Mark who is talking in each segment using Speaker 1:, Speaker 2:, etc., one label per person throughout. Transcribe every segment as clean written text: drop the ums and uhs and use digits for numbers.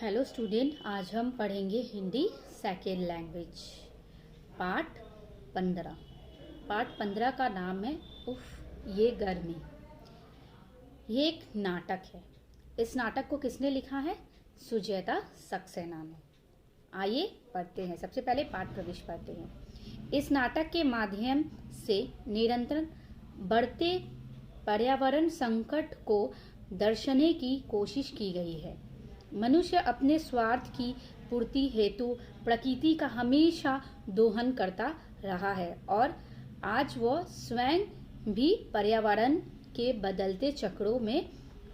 Speaker 1: Hello student, आज हम पढ़ेंगे Hindi second language part 15। Part 15 का नाम है उफ ये गर्मी। ये एक नाटक है। इस नाटक को किसने लिखा है? सुचेता सक्सेना ने। आइए पढ़ते हैं। सबसे पहले पाठ प्रवेश पढ़ते हैं। इस नाटक के माध्यम से निरंतर बढ़ते पर्यावरण संकट को दर्शाने की कोशिश की गई है। मनुष्य अपने स्वार्थ की पूर्ति हेतु प्रकृति का हमेशा दोहन करता रहा है और आज वह स्वयं भी पर्यावरण के बदलते चक्रों में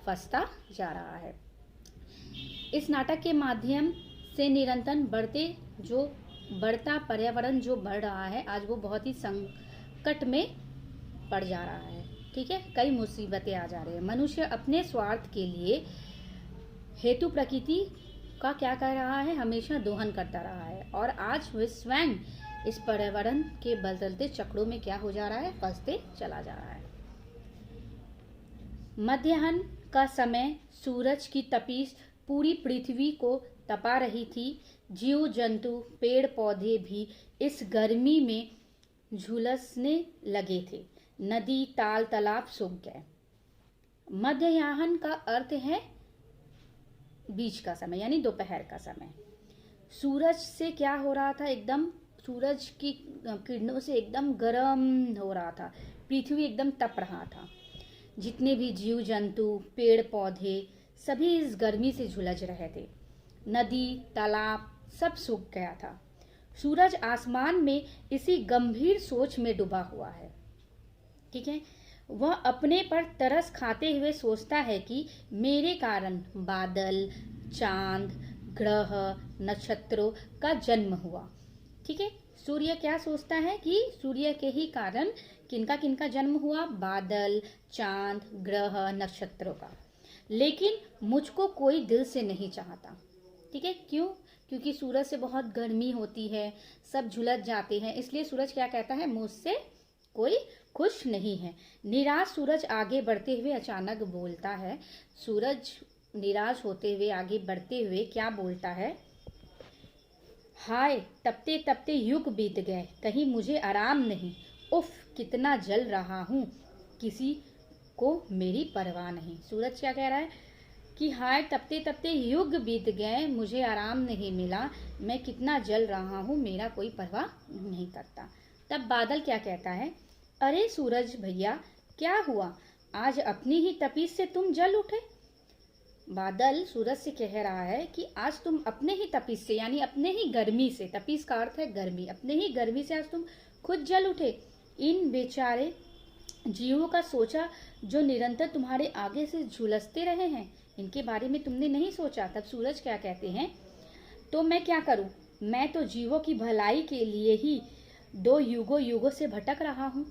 Speaker 1: फंसता जा रहा है। इस नाटक के माध्यम से निरंतर बढ़ता पर्यावरण जो बढ़ रहा है, आज वो बहुत ही संकट में पड़ जा रहा है। ठीक है, कई मुसीबतें आ जा रही है। मनुष्य अपने स्वार्थ के लिए हेतु प्रकृति का क्या कर रहा है? हमेशा दोहन करता रहा है और आज वह स्वयं इस पर्यावरण के बदलते चक्रों में क्या हो जा रहा है? फंसते चला जा रहा है। मध्याह्न का समय सूरज की तपिश पूरी पृथ्वी को तपा रही थी। जीव जंतु पेड़ पौधे भी इस गर्मी में झुलसने लगे थे। नदी ताल तालाब सूख गए। मध्याह्न का अर्थ है बीच का समय, यानी दोपहर का समय। सूरज से क्या हो रहा था? एकदम सूरज की किरणों से एकदम गर्म हो रहा था। पृथ्वी एकदम तप रहा था। जितने भी जीव जंतु पेड़ पौधे सभी इस गर्मी से झुलस रहे थे। नदी तालाब सब सूख गया था। सूरज आसमान में इसी गंभीर सोच में डूबा हुआ है। ठीक है, वह अपने पर तरस खाते हुए सोचता है कि मेरे कारण बादल चांद ग्रह नक्षत्रों का जन्म हुआ। ठीक है, सूर्य क्या सोचता है कि सूर्य के ही कारण किनका किनका जन्म हुआ? बादल चांद ग्रह नक्षत्रों का। लेकिन मुझको कोई दिल से नहीं चाहता। ठीक है, क्यों? क्योंकि सूरज से बहुत गर्मी होती है, सब झुलस जाते हैं, इसलिए सूरज क्या कहता है? मुझसे कोई खुश नहीं है। निराश सूरज आगे बढ़ते हुए अचानक बोलता है। सूरज निराश होते हुए आगे बढ़ते हुए क्या बोलता है? हाय, तपते तपते युग बीत गए, कहीं मुझे आराम नहीं। उफ, कितना जल रहा हूँ, किसी को मेरी परवाह नहीं। सूरज क्या कह रहा है कि हाय, तपते तपते युग बीत गए, मुझे आराम नहीं मिला, मैं कितना जल रहा हूँ, मेरा कोई परवाह नहीं करता। तब बादल क्या कहता है? अरे सूरज भैया, क्या हुआ? आज अपनी ही तपिश से तुम जल उठे। बादल सूरज से कह रहा है कि आज तुम अपने ही तपिश से, यानी अपने ही गर्मी से, तपिश का अर्थ है गर्मी, अपने ही गर्मी से आज तुम खुद जल उठे। इन बेचारे जीवों का सोचा जो निरंतर तुम्हारे आगे से झुलसते रहे हैं, इनके बारे में तुमने नहीं सोचा। तब सूरज क्या कहते हैं? तो मैं क्या करूं? मैं तो जीवों की भलाई के लिए ही 2 युगों युगों से भटक रहा हूँ।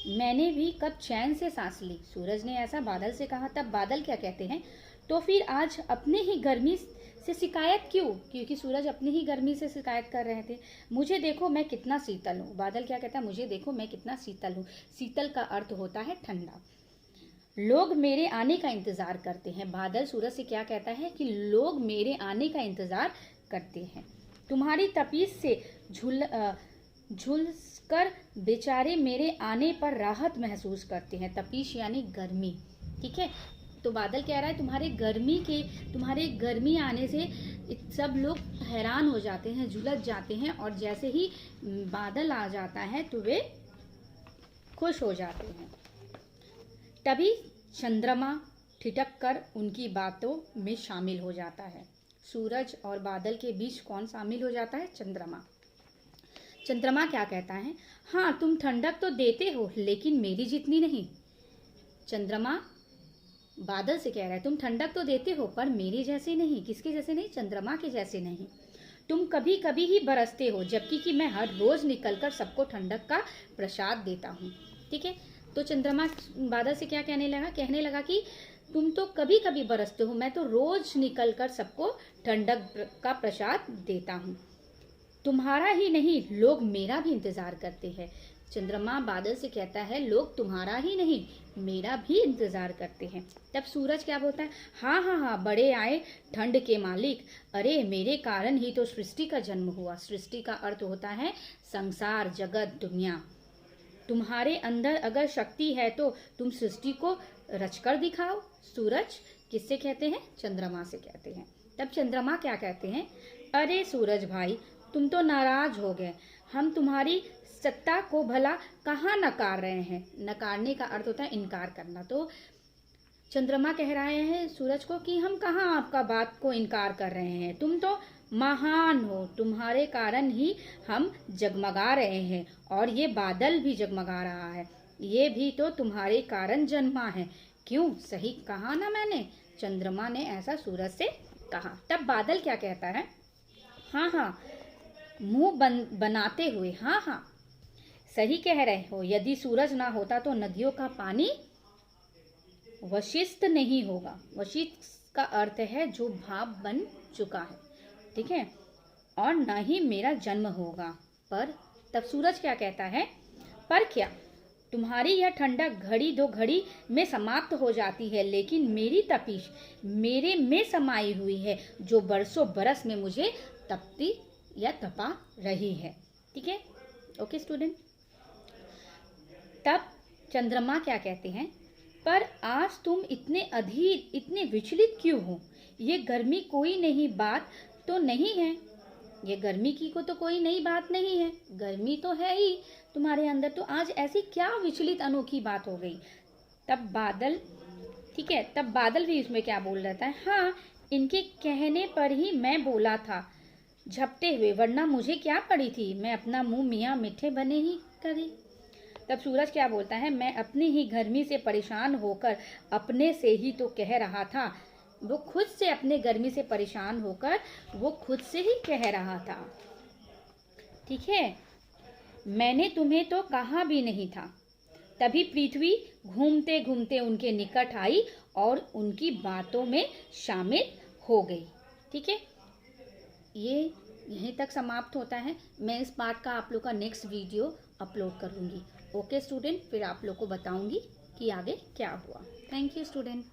Speaker 1: मैंने भी कब चैन से सांस ली। सूरज ने ऐसा बादल से कहा। तब बादल क्या कहते हैं? तो फिर आज अपने ही गर्मी से शिकायत क्यों? क्योंकि सूरज अपनी ही गर्मी से शिकायत कर रहे थे। मुझे देखो मैं कितना शीतल हूँ। बादल क्या कहता है? मुझे देखो मैं कितना शीतल हूँ। शीतल का अर्थ होता है ठंडा। लोग मेरे आने का इंतजार करते हैं। बादल सूरज से क्या कहता है कि लोग मेरे आने का इंतजार करते हैं। तुम्हारी तपिश से झुलसकर बेचारे मेरे आने पर राहत महसूस करते हैं। तपिश यानी गर्मी। ठीक है, तो बादल कह रहा है तुम्हारे गर्मी आने से सब लोग हैरान हो जाते हैं, झुलस जाते हैं, और जैसे ही बादल आ जाता है तो वे खुश हो जाते हैं। तभी चंद्रमा ठिठक कर उनकी बातों में शामिल हो जाता है। सूरज और बादल के बीच कौन शामिल हो जाता है? चंद्रमा। चंद्रमा क्या कहता है? हाँ, तुम ठंडक तो देते हो, लेकिन मेरी जितनी नहीं। चंद्रमा बादल से कह रहा है तुम ठंडक तो देते हो पर मेरे जैसे नहीं। किसके जैसे नहीं? चंद्रमा के जैसे नहीं। तुम कभी कभी ही बरसते हो, जबकि कि मैं हर रोज निकलकर सबको ठंडक का प्रसाद देता हूँ। ठीक है, तो चंद्रमा बादल से क्या कहने लगा कि तुम तो कभी कभी बरसते हो, मैं तो रोज निकलकर सबको ठंडक का प्रसाद देता हूँ। तुम्हारा ही नहीं, लोग मेरा भी इंतजार करते हैं। चंद्रमा बादल से कहता है, लोग तुम्हारा ही नहीं मेरा भी इंतजार करते हैं। तब सूरज क्या बोलता है, हाँ हाँ हाँ, बड़े आए ठंड के मालिक, अरे मेरे कारण ही तो सृष्टि का जन्म हुआ। सृष्टि का अर्थ होता है संसार, जगत, दुनिया। तुम्हारे अंदर अगर शक्ति है तो तुम सृष्टि को रचकर दिखाओ। सूरज किससे कहते हैं, चंद्रमा से कहते हैं। तब चंद्रमा क्या कहते हैं, अरे सूरज भाई, तुम तो नाराज हो गए, हम तुम्हारी सत्ता को भला कहाँ नकार रहे हैं। नकारने का अर्थ होता है इनकार करना। तो चंद्रमा कह रहे हैं सूरज को कि हम कहाँ आपका बात को इनकार कर रहे हैं, तुम तो महान हो, तुम्हारे कारण ही हम जगमगा रहे हैं और ये बादल भी जगमगा रहा है, ये भी तो तुम्हारे कारण जन्मा है। क्यों, सही कहा ना मैंने। चंद्रमा ने ऐसा सूरज से कहा। तब बादल क्या कहता है, हाँ हाँ, मुंह बनाते हुए, हाँ हाँ सही कह रहे हो, यदि सूरज ना होता तो नदियों का पानी वशिष्ठ नहीं होगा। वशिष्ठ का अर्थ है जो भाप बन चुका है, ठीक है, और न ही मेरा जन्म होगा। पर तब सूरज क्या कहता है, पर क्या, तुम्हारी यह ठंडक घड़ी दो घड़ी में समाप्त हो जाती है, लेकिन मेरी तपिश मेरे में समाई हुई है, जो बरसों बरस में मुझे तपती या तपा रही है। ठीक है, ओके स्टूडेंट। तब चंद्रमा क्या कहते हैं, पर आज तुम इतने अधीर, इतने विचलित क्यों हो। ये गर्मी कोई नई बात तो नहीं है, ये गर्मी की को तो कोई नई बात नहीं है, गर्मी तो है ही तुम्हारे अंदर, तो आज ऐसी क्या विचलित अनोखी बात हो गई। तब बादल, ठीक है, तब बादल भी इसमें क्या बोल रहता है, हाँ इनके कहने पर ही मैं बोला था झपटे हुए, वरना मुझे क्या पड़ी थी, मैं अपना मुंह मियाँ मीठे बने ही करी। तब सूरज क्या बोलता है, मैं अपनी ही गर्मी से परेशान होकर अपने से ही तो कह रहा था। वो खुद से अपने गर्मी से परेशान होकर वो खुद से ही कह रहा था। ठीक है, मैंने तुम्हें तो कहा भी नहीं था। तभी पृथ्वी घूमते घूमते उनके निकट आई और उनकी बातों में शामिल हो गई। ठीक है, ये यहीं तक समाप्त होता है। मैं इस पार्ट का आप लोग का नेक्स्ट वीडियो अपलोड करूँगी। ओके स्टूडेंट, फिर आप लोग को बताऊँगी कि आगे क्या हुआ। Thank you student.